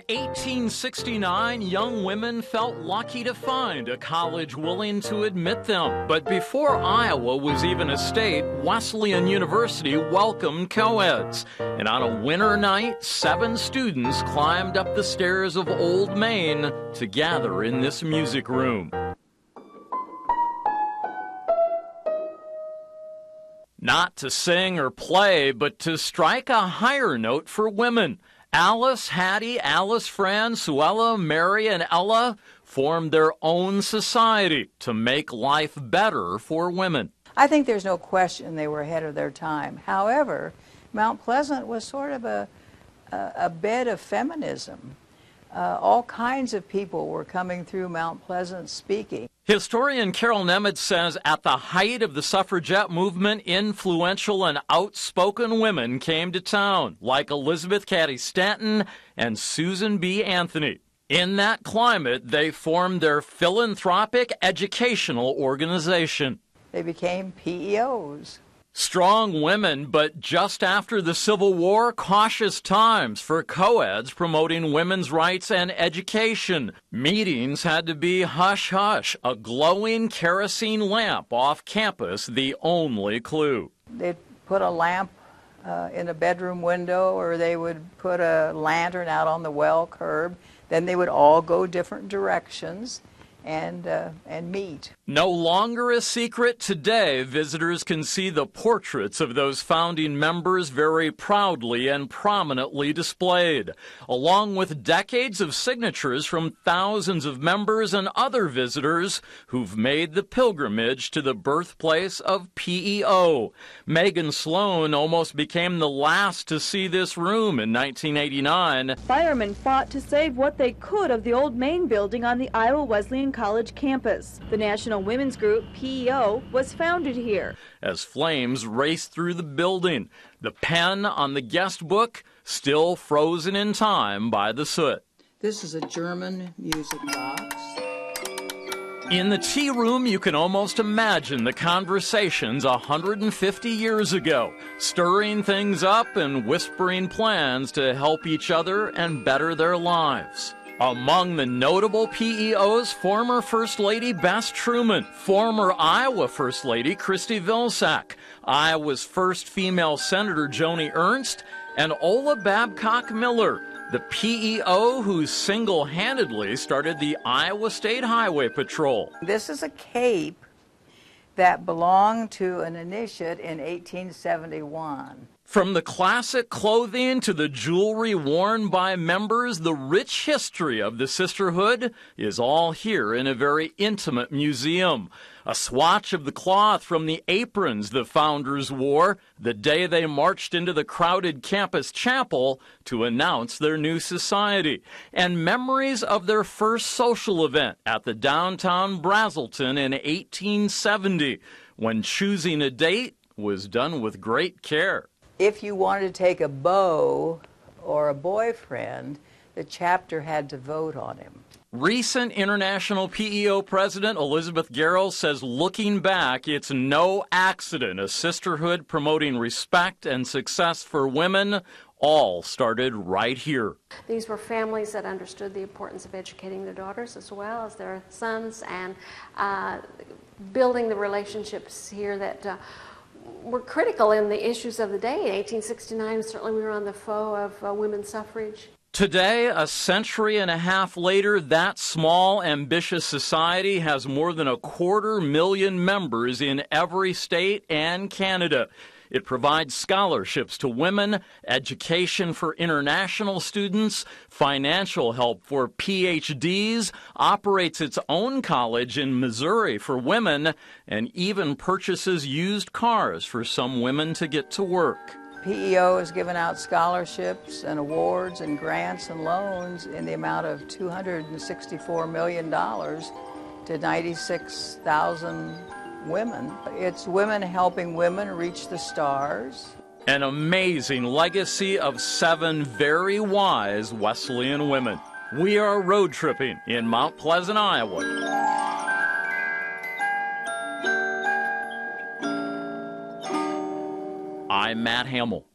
In 1869, young women felt lucky to find a college willing to admit them. But before Iowa was even a state, Wesleyan University welcomed coeds. And on a winter night, 7 students climbed up the stairs of Old Main to gather in this music room. Not to sing or play, but to strike a higher note for women. Alice, Hattie, Alice, Fran, Suela, Mary, and Ella formed their own society to make life better for women. I think there's no question they were ahead of their time. However, Mount Pleasant was sort of a bed of feminism. All kinds of people were coming through Mount Pleasant speaking. Historian Carol Nemitz says at the height of the suffragette movement, influential and outspoken women came to town, like Elizabeth Cady-Stanton and Susan B. Anthony. In that climate, they formed their Philanthropic Educational Organization. They became P.E.Os. Strong women, but just after the Civil War, cautious times for coeds promoting women's rights and education. Meetings had to be hush-hush, a glowing kerosene lamp off campus, the only clue. They'd put a lamp in a bedroom window, or they would put a lantern out on the well curb. Then they would all go different directions and meet. No longer a secret today, visitors can see the portraits of those founding members very proudly and prominently displayed, along with decades of signatures from thousands of members and other visitors who've made the pilgrimage to the birthplace of P.E.O. Megan Sloan almost became the last to see this room in 1989. Firemen fought to save what they could of the old main building on the Iowa Wesleyan College campus. The national women's group, P.E.O., was founded here. As flames raced through the building, the pen on the guest book still frozen in time by the soot. This is a German music box. In the tea room, you can almost imagine the conversations 150 years ago, stirring things up and whispering plans to help each other and better their lives. Among the notable P.E.Os, former First Lady Bess Truman, former Iowa First Lady Christy Vilsack, Iowa's first female Senator Joni Ernst, and Ola Babcock Miller, the P.E.O. who single-handedly started the Iowa State Highway Patrol. This is a cape that belonged to an initiate in 1871. From the classic clothing to the jewelry worn by members, the rich history of the sisterhood is all here in a very intimate museum. A swatch of the cloth from the aprons the founders wore the day they marched into the crowded campus chapel to announce their new society, and memories of their first social event at the downtown Brazelton in 1870, when choosing a date was done with great care. If you wanted to take a beau or a boyfriend, the chapter had to vote on him. Recent International P.E.O. President Elizabeth Garrell says, looking back, it's no accident a sisterhood promoting respect and success for women all started right here. These were families that understood the importance of educating their daughters as well as their sons, and building the relationships here that were critical in the issues of the day. In 1869, certainly we were on the foe of women's suffrage. Today, a century and a half later, that small, ambitious society has more than 250,000 members in every state and Canada. It provides scholarships to women, education for international students, financial help for PhDs, operates its own college in Missouri for women, and even purchases used cars for some women to get to work. P.E.O. has given out scholarships and awards and grants and loans in the amount of $264 million to 96,000 women. It's women helping women reach the stars. An amazing legacy of 7 very wise Wesleyan women. We are road tripping in Mount Pleasant, Iowa. I'm Matt Hamill.